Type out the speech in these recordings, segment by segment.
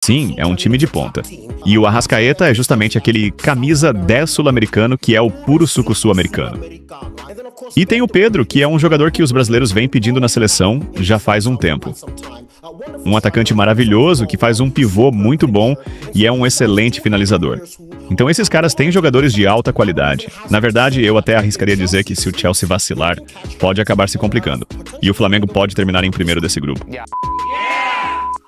Sim, é um time de ponta. E o Arrascaeta é justamente aquele camisa 10 sul-americano que é o puro suco sul-americano. E tem o Pedro, que é um jogador que os brasileiros vêm pedindo na seleção já faz um tempo. Um atacante maravilhoso que faz um pivô muito bom e é um excelente finalizador. Então esses caras têm jogadores de alta qualidade. Na verdade, eu até arriscaria dizer que se o Chelsea vacilar, pode acabar se complicando. E o Flamengo pode terminar em primeiro desse grupo.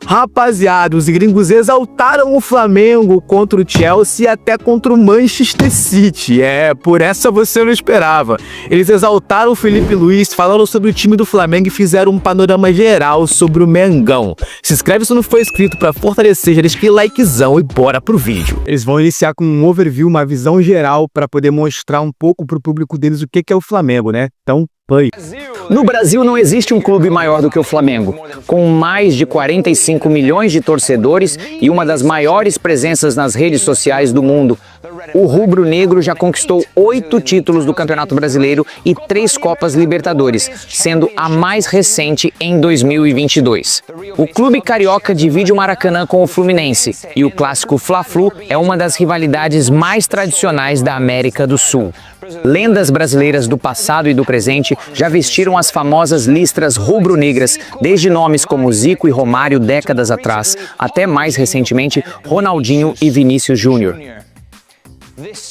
Rapaziada, os gringos exaltaram o Flamengo contra o Chelsea e até contra o Manchester City. Por essa você não esperava. Eles exaltaram o Felipe Luiz, falaram sobre o time do Flamengo e fizeram um panorama geral sobre o Mengão. Se inscreve se não for inscrito pra fortalecer, já deixa aquele likezão e bora pro vídeo. Eles vão iniciar com um overview, uma visão geral pra poder mostrar um pouco pro público deles o que é o Flamengo, né? Então, play. No Brasil não existe um clube maior do que o Flamengo, com mais de 45 milhões de torcedores e uma das maiores presenças nas redes sociais do mundo. O rubro-negro já conquistou 8 títulos do Campeonato Brasileiro e 3 Copas Libertadores, sendo a mais recente em 2022. O clube carioca divide o Maracanã com o Fluminense e o clássico Fla-Flu é uma das rivalidades mais tradicionais da América do Sul. Lendas brasileiras do passado e do presente já vestiram as famosas listras rubro-negras, desde nomes como Zico e Romário décadas atrás, até mais recentemente Ronaldinho e Vinícius Júnior.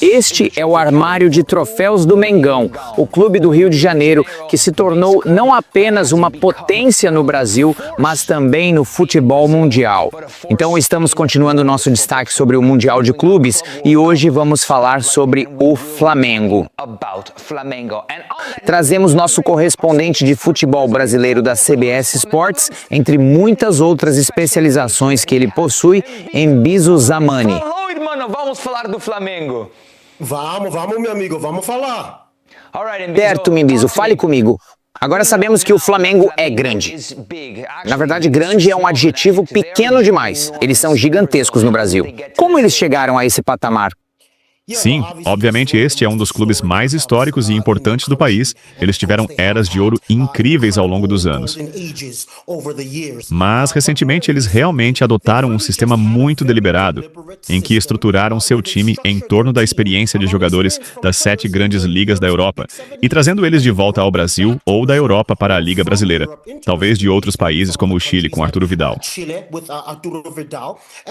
Este é o armário de troféus do Mengão, o clube do Rio de Janeiro, que se tornou não apenas uma potência no Brasil, mas também no futebol mundial. Então estamos continuando nosso destaque sobre o Mundial de Clubes e hoje vamos falar sobre o Flamengo. Trazemos nosso correspondente de futebol brasileiro da CBS Sports, entre muitas outras especializações que ele possui, Embiso Zamani. Mano, vamos falar do Flamengo. Vamos, meu amigo, vamos falar. Certo, Embiso, fale comigo. Agora sabemos que o Flamengo é grande. Na verdade, grande é um adjetivo pequeno demais. Eles são gigantescos no Brasil. Como eles chegaram a esse patamar? Sim, obviamente este é um dos clubes mais históricos e importantes do país. Eles tiveram eras de ouro incríveis ao longo dos anos. Mas, recentemente, eles realmente adotaram um sistema muito deliberado, em que estruturaram seu time em torno da experiência de jogadores das 7 grandes ligas da Europa e trazendo eles de volta ao Brasil ou da Europa para a Liga Brasileira, talvez de outros países como o Chile com Arturo Vidal.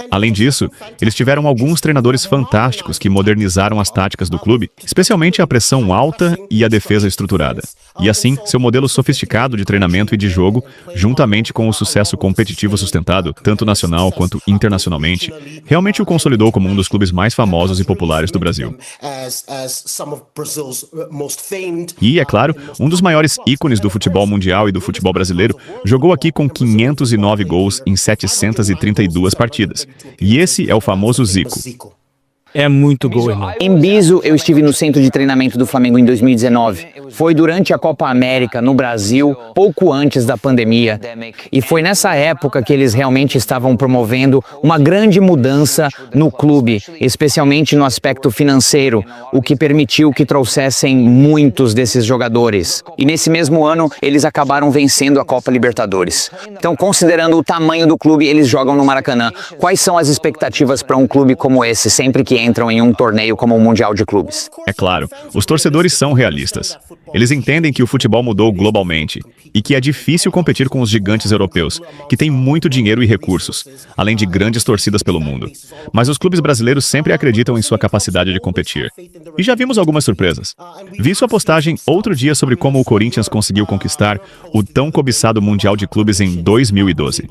Além disso, eles tiveram alguns treinadores fantásticos que modernizaram as táticas do clube, especialmente a pressão alta e a defesa estruturada. E assim, seu modelo sofisticado de treinamento e de jogo, juntamente com o sucesso competitivo sustentado, tanto nacional quanto internacionalmente, realmente o consolidou como um dos clubes mais famosos e populares do Brasil. E, é claro, um dos maiores ícones do futebol mundial e do futebol brasileiro, jogou aqui com 509 gols em 732 partidas. E esse é o famoso Zico. É muito gol, irmão. Em Embiso, eu estive no centro de treinamento do Flamengo em 2019. Foi durante a Copa América, no Brasil, pouco antes da pandemia. E foi nessa época que eles realmente estavam promovendo uma grande mudança no clube, especialmente no aspecto financeiro, o que permitiu que trouxessem muitos desses jogadores. E nesse mesmo ano, eles acabaram vencendo a Copa Libertadores. Então, considerando o tamanho do clube, eles jogam no Maracanã. Quais são as expectativas para um clube como esse, sempre que entram em um torneio como o Mundial de Clubes? É claro, os torcedores são realistas. Eles entendem que o futebol mudou globalmente e que é difícil competir com os gigantes europeus, que têm muito dinheiro e recursos, além de grandes torcidas pelo mundo. Mas os clubes brasileiros sempre acreditam em sua capacidade de competir. E já vimos algumas surpresas. Vi sua postagem outro dia sobre como o Corinthians conseguiu conquistar o tão cobiçado Mundial de Clubes em 2012.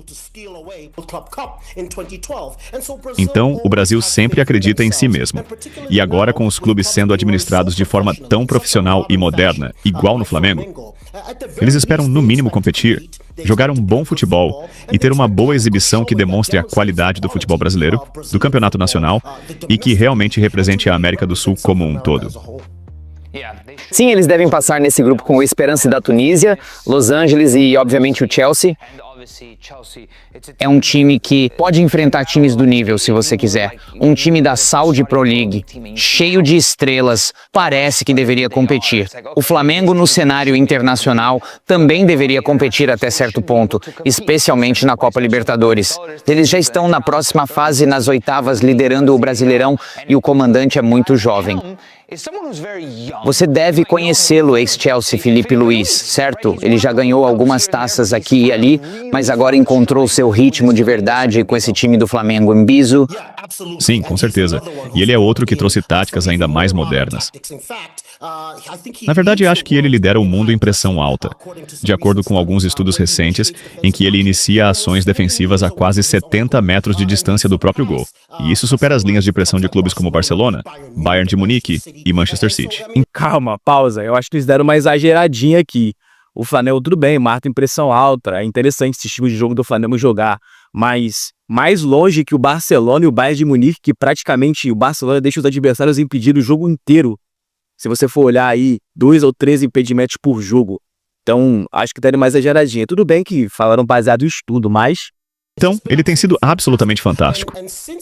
Então, o Brasil sempre acredita em si mesmo. E agora, com os clubes sendo administrados de forma tão profissional e moderna, igual no Flamengo, eles esperam no mínimo competir, jogar um bom futebol e ter uma boa exibição que demonstre a qualidade do futebol brasileiro, do campeonato nacional e que realmente represente a América do Sul como um todo. Sim, eles devem passar nesse grupo com o Esperance da Tunísia, Los Angeles e, obviamente, o Chelsea. É um time que pode enfrentar times do nível, se você quiser. Um time da Saudi Pro League, cheio de estrelas, parece que deveria competir. O Flamengo, no cenário internacional, também deveria competir até certo ponto, especialmente na Copa Libertadores. Eles já estão na próxima fase, nas oitavas, liderando o Brasileirão, e o comandante é muito jovem. Você deve conhecê-lo, ex-Chelsea Felipe Luiz, certo? Ele já ganhou algumas taças aqui e ali, mas agora encontrou seu ritmo de verdade com esse time do Flamengo em Biso. Sim, com certeza. E ele é outro que trouxe táticas ainda mais modernas. Na verdade, acho que ele lidera o mundo em pressão alta, de acordo com alguns estudos recentes, em que ele inicia ações defensivas a quase 70 metros de distância do próprio gol. E isso supera as linhas de pressão de clubes como Barcelona, Bayern de Munique e Manchester City. Calma, pausa. Eu acho que eles deram uma exageradinha aqui. O Flamengo, tudo bem, marca em pressão alta. É interessante esse estilo de jogo do Flamengo jogar. Mas mais longe que o Barcelona e o Bayern de Munique, que praticamente o Barcelona deixa os adversários impedir o jogo inteiro. Se você for olhar aí, 2 ou 3 impedimentos por jogo. Então, acho que deram mais exageradinha. Tudo bem que falaram baseado em estudo, mas... Então, ele tem sido absolutamente fantástico.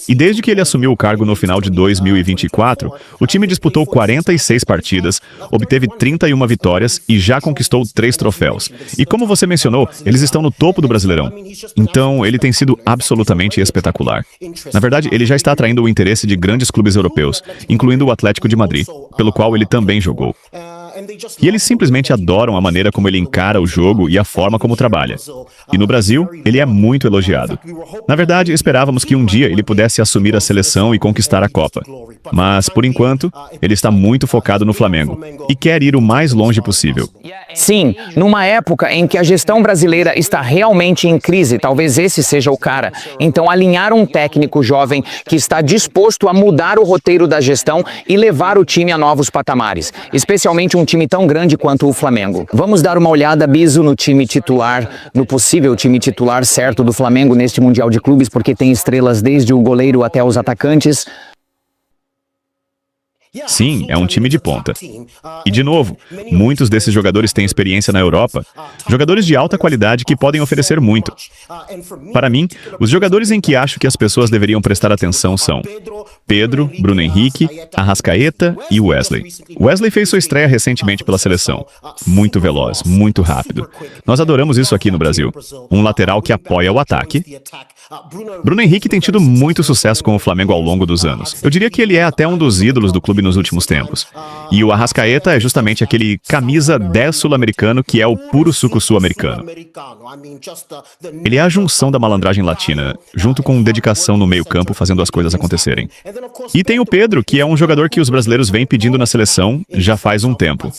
E desde que ele assumiu o cargo no final de 2024, o time disputou 46 partidas, obteve 31 vitórias e já conquistou 3 troféus. E como você mencionou, eles estão no topo do Brasileirão. Então, ele tem sido absolutamente espetacular. Na verdade, ele já está atraindo o interesse de grandes clubes europeus, incluindo o Atlético de Madrid, pelo qual ele também jogou. E eles simplesmente adoram a maneira como ele encara o jogo e a forma como trabalha. E no Brasil, ele é muito elogiado. Na verdade, esperávamos que um dia ele pudesse assumir a seleção e conquistar a Copa. Mas, por enquanto, ele está muito focado no Flamengo e quer ir o mais longe possível. Sim, numa época em que a gestão brasileira está realmente em crise, talvez esse seja o cara. Então, alinhar um técnico jovem que está disposto a mudar o roteiro da gestão e levar o time a novos patamares, especialmente um time tão grande quanto o Flamengo. Vamos dar uma olhada, Biso, no time titular, no possível time titular certo do Flamengo neste Mundial de Clubes, porque tem estrelas desde o goleiro até os atacantes. Sim, é um time de ponta. E, de novo, muitos desses jogadores têm experiência na Europa, jogadores de alta qualidade que podem oferecer muito. Para mim, os jogadores em que acho que as pessoas deveriam prestar atenção são Pedro, Bruno Henrique, Arrascaeta e Wesley. Wesley fez sua estreia recentemente pela seleção. Muito veloz, muito rápido. Nós adoramos isso aqui no Brasil. Um lateral que apoia o ataque. Bruno Henrique tem tido muito sucesso com o Flamengo ao longo dos anos. Eu diria que ele é até um dos ídolos do clube nos últimos tempos. E o Arrascaeta é justamente aquele camisa 10 sul-americano que é o puro suco sul-americano. Ele é a junção da malandragem latina, junto com dedicação no meio-campo fazendo as coisas acontecerem. E tem o Pedro, que é um jogador que os brasileiros vêm pedindo na seleção já faz um tempo.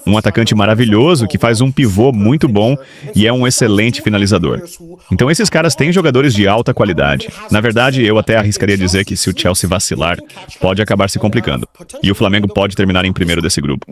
Um atacante maravilhoso que faz um pivô muito bom e é um excelente finalizador. Então esses caras têm jogadores de alta qualidade. Na verdade, eu até arriscaria dizer que se o Chelsea vacilar, pode acabar se complicando. E o Flamengo pode terminar em primeiro desse grupo.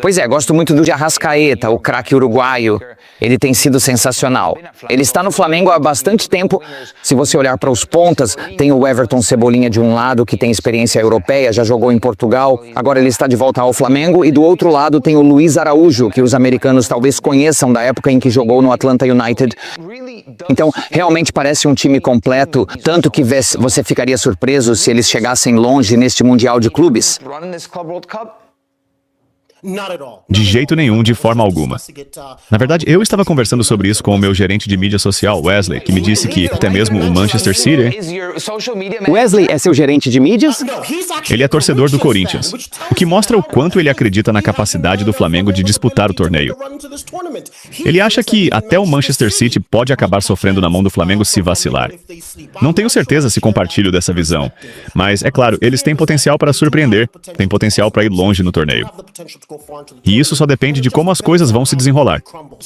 Pois é, gosto muito do de Arrascaeta, o craque uruguaio. Ele tem sido sensacional. Ele está no Flamengo há bastante tempo. Se você olhar para os pontas, tem o Everton Cebolinha de um lado, que tem experiência europeia, já jogou em Portugal. Agora ele está de volta ao Flamengo. E do outro lado tem o Luiz Araújo, que os americanos talvez conheçam da época em que jogou no Atlanta United. Então, realmente parece um time completo, tanto que você ficaria surpreso se eles chegassem longe neste Mundial de Clubes. De jeito nenhum, de forma alguma. Na verdade, eu estava conversando sobre isso com o meu gerente de mídia social, Wesley, que me disse que até mesmo o Manchester City... Wesley é seu gerente de mídias? Ele é torcedor do Corinthians, o que mostra o quanto ele acredita na capacidade do Flamengo de disputar o torneio. Ele acha que até o Manchester City pode acabar sofrendo na mão do Flamengo se vacilar. Não tenho certeza se compartilho dessa visão, mas, é claro, eles têm potencial para surpreender, têm potencial para ir longe no torneio. E isso só depende de como as coisas vão se desenrolar.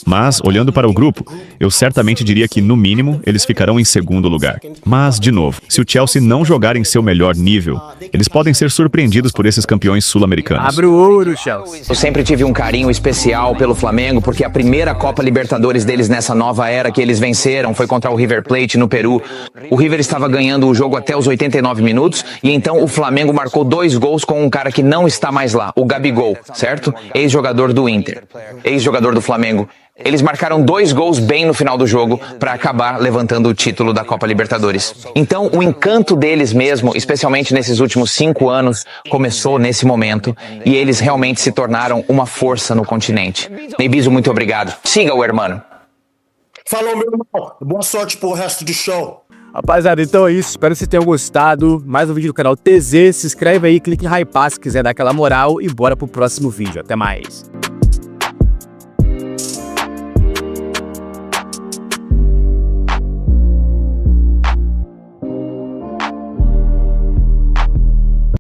Mas, olhando para o grupo, eu certamente diria que, no mínimo, eles ficarão em segundo lugar. Mas, de novo, se o Chelsea não jogar em seu melhor nível, eles podem ser surpreendidos por esses campeões sul-americanos. Abre o ouro, Chelsea. Eu sempre tive um carinho especial pelo Flamengo, porque a primeira Copa Libertadores deles nessa nova era que eles venceram foi contra o River Plate no Peru. O River estava ganhando o jogo até os 89 minutos, e então o Flamengo marcou 2 gols com um cara que não está mais lá, o Gabigol, certo? Ex-jogador do Inter, ex-jogador do Flamengo. Eles marcaram 2 gols bem no final do jogo para acabar levantando o título da Copa Libertadores. Então, o encanto deles mesmo, especialmente nesses últimos 5 anos, começou nesse momento e eles realmente se tornaram uma força no continente. Neibizo, muito obrigado. Siga o hermano. Falou, meu irmão. Boa sorte pro resto do show. Rapaziada, então é isso. Espero que vocês tenham gostado. Mais um vídeo do canal TZ. Se inscreve aí, clique em hypar se quiser dar aquela moral. E bora pro próximo vídeo. Até mais.